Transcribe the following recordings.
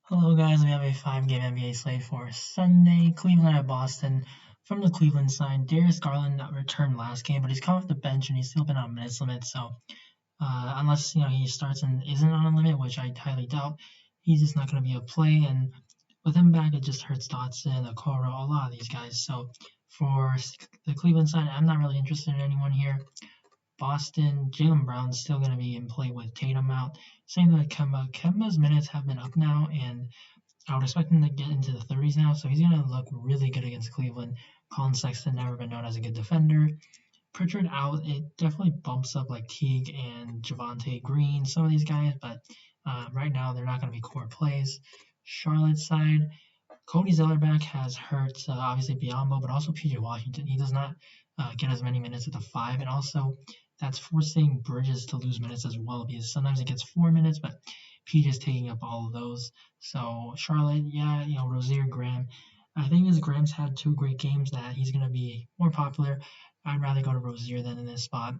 Hello, guys. We have a five-game NBA slate for Sunday. Cleveland at Boston. From the Cleveland side, Darius Garland returned last game, but he's come off the bench and he's still been on minutes limit. So unless he starts and isn't on a limit, which I highly doubt, he's just not going to be a play. And with him back, it just hurts Dotson, Okoro, a lot of these guys. So for the Cleveland side, I'm not really interested in anyone here. Boston, Jaylen Brown's still going to be in play with Tatum out. Same with Kemba. Kemba's minutes have been up now, and I would expect him to get into the 30s now, so he's going to look really good against Cleveland. Colin Sexton never been known as a good defender. Pritchard out, it definitely bumps up like Teague and Javante Green, some of these guys, but right now they're not going to be core plays. Charlotte side, Cody Zellerback has hurt obviously Biombo, but also PJ Washington. He does not get as many minutes at the 5, and also that's forcing Bridges to lose minutes as well because sometimes he gets 4 minutes, but PJ's taking up all of those. So Charlotte, yeah, Rozier, Graham. I think as Graham's had two great games that he's going to be more popular. I'd rather go to Rozier than in this spot.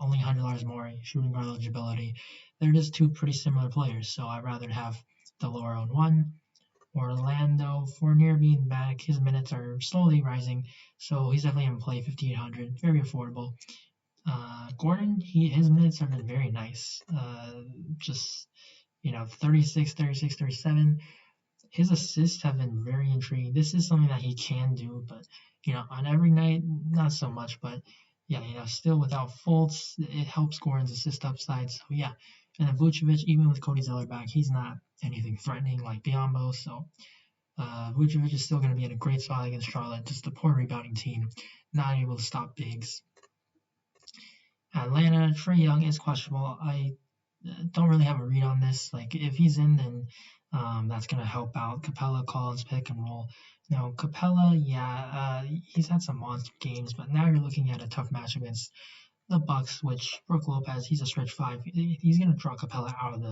Only $100 more shooting guard eligibility. They're just two pretty similar players, so I'd rather have the lower owned one. Orlando, Fournier being back, his minutes are slowly rising, so he's definitely in play 5,800, very affordable. Gordon, his minutes have been very nice. Just 36, 36, 37. His assists have been very intriguing. This is something that he can do, but on every night, not so much. But yeah, still without Fultz, it helps Gordon's assist upside. So yeah, and then Vucevic, even with Cody Zeller back, he's not anything threatening like Biombo. So Vucevic is still going to be in a great spot against Charlotte. Just a poor rebounding team, not able to stop bigs. Atlanta, Trae Young is questionable. I don't really have a read on this. Like, if he's in, then that's going to help out Capella, Collins, pick and roll. Now, Capella, yeah, he's had some monster games, but now you're looking at a tough match against the Bucks, which Brook Lopez, he's a stretch 5. He's going to draw Capella out of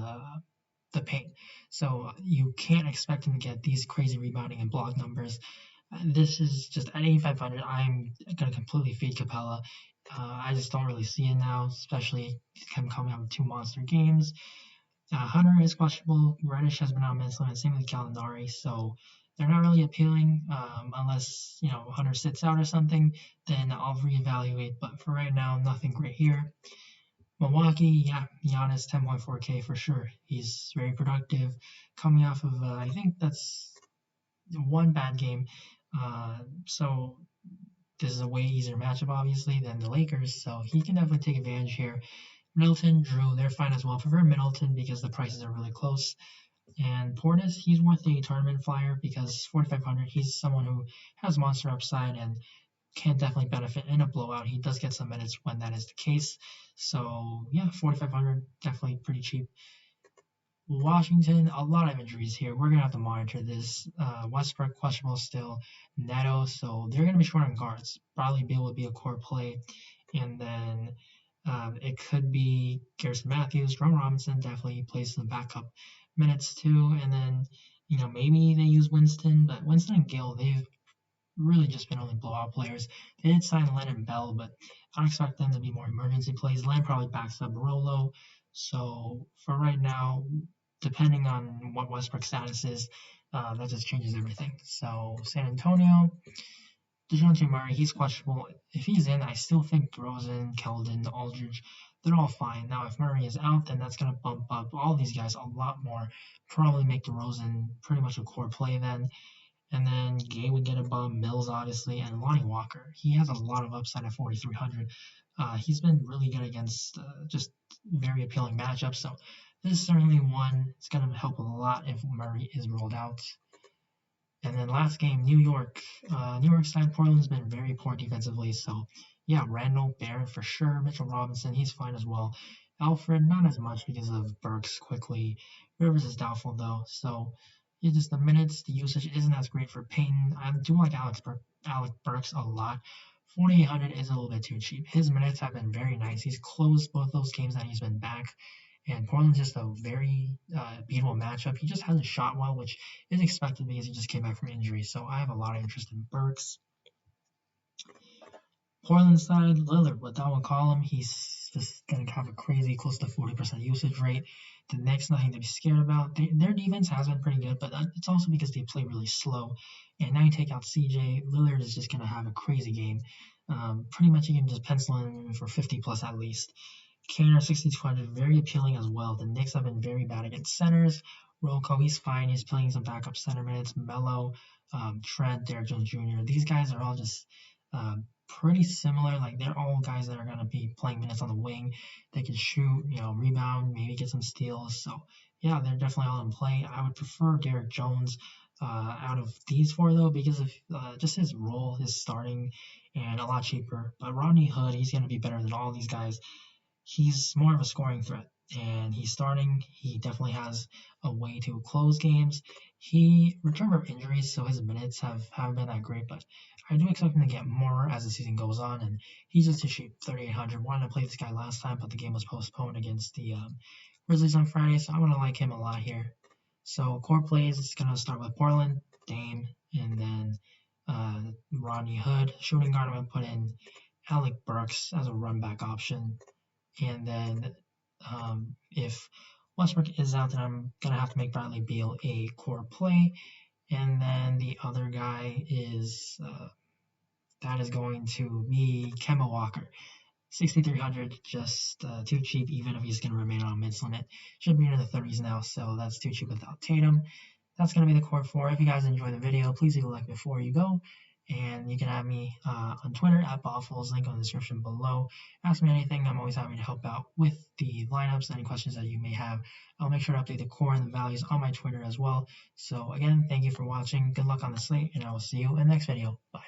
the paint. So you can't expect him to get these crazy rebounding and block numbers. This is just at 8,500. I'm going to completely fade Capella. I just don't really see it now, especially him coming out with 2 monster games. Hunter is questionable. Reddish has been out mentally, and same with Gallinari. So they're not really appealing unless Hunter sits out or something. Then I'll reevaluate. But for right now, nothing great here. Milwaukee, yeah, Giannis 10.4K for sure. He's very productive, coming off of I think that's one bad game. So this is a way easier matchup, obviously, than the Lakers. So he can definitely take advantage here. Middleton, Drew, they're fine as well. I prefer Middleton because the prices are really close. And Portis, he's worth a tournament flyer because 4,500, he's someone who has monster upside and can definitely benefit in a blowout. He does get some minutes when that is the case. So, yeah, 4,500, definitely pretty cheap. Washington, a lot of injuries here. We're going to have to monitor this. Westbrook, questionable still. Neto, so they're going to be short on guards. Bradley Beal would be a core play. And then it could be Garrison Matthews. Jerome Robinson definitely plays some backup minutes too. And then, maybe they use Winston. But Winston and Gale, they've really just been only blowout players. They did sign Len and Bell, but I don't expect them to be more emergency plays. Len probably backs up Rolo. So for right now, depending on what Westbrook's status is, that just changes everything. So San Antonio, DeJounte Murray, he's questionable. If he's in, I still think DeRozan, Keldon, Aldridge, they're all fine. Now, if Murray is out, then that's going to bump up all these guys a lot more. Probably make DeRozan pretty much a core play then. And then Gay would get a bum, Mills obviously, and Lonnie Walker. He has a lot of upside at 4,300. He's been really good against just very appealing matchups. So this is certainly one. It's going to help a lot if Murray is rolled out. And then last game, New York. New York side, Portland's been very poor defensively. So yeah, Randall, Barrett for sure. Mitchell Robinson, he's fine as well. Alfred, not as much because of Burks quickly. Rivers is doubtful though. So yeah, just the minutes, the usage isn't as great for Payton. I do like Alec Burks a lot. 4,800 is a little bit too cheap. His minutes have been very nice. He's closed both those games that he's been back. And Portland's just a very beatable matchup. He just hasn't shot well, which is expected because he just came back from injury. So I have a lot of interest in Burks. Portland side, Lillard with that one column, he's is just going to have a crazy close to 40% usage rate. The Knicks, nothing to be scared about. Their defense has been pretty good, but it's also because they play really slow. And now you take out CJ, Lillard is just going to have a crazy game. Pretty much you can just pencil in for 50 plus at least. Kanter 6,200, very appealing as well. The Knicks have been very bad against centers. Rocco, he's fine. He's playing some backup center minutes. Melo, Trent, Derrick Jones Jr. These guys are all just pretty similar. Like they're all guys that are going to be playing minutes on the wing. They can shoot, rebound, maybe get some steals. So yeah, they're definitely all in play. I would prefer Derrick Jones out of these four though, because of just his role, his starting, and a lot cheaper. But Rodney Hood, he's going to be better than all these guys. He's more of a scoring threat, and he's starting. He definitely has a way to close games. He returned from injuries, so his minutes haven't been that great, but I do expect him to get more as the season goes on, and he's just too cheap, 3,800. Wanted to play this guy last time, but the game was postponed against the Grizzlies on Friday, so I'm going to like him a lot here. So core plays, it's going to start with Portland, Dame, and then Rodney Hood. Shooting guard, I'm going to put in Alec Burks as a run back option. And then if Westbrook is out, then I'm going to have to make Bradley Beal a core play. And then the other guy is, that is going to be Kemba Walker. 6,300, just too cheap, even if he's going to remain on a mids limit. Should be in the 30s now, so that's too cheap without Tatum. That's going to be the core four. If you guys enjoyed the video, please leave a like before you go. And you can add me on Twitter at Ballfuls, link in the description below. Ask me anything. I'm always happy to help out with the lineups, any questions that you may have. I'll make sure to update the core and the values on my Twitter as well. So again, thank you for watching. Good luck on the slate, and I will see you in the next video. Bye.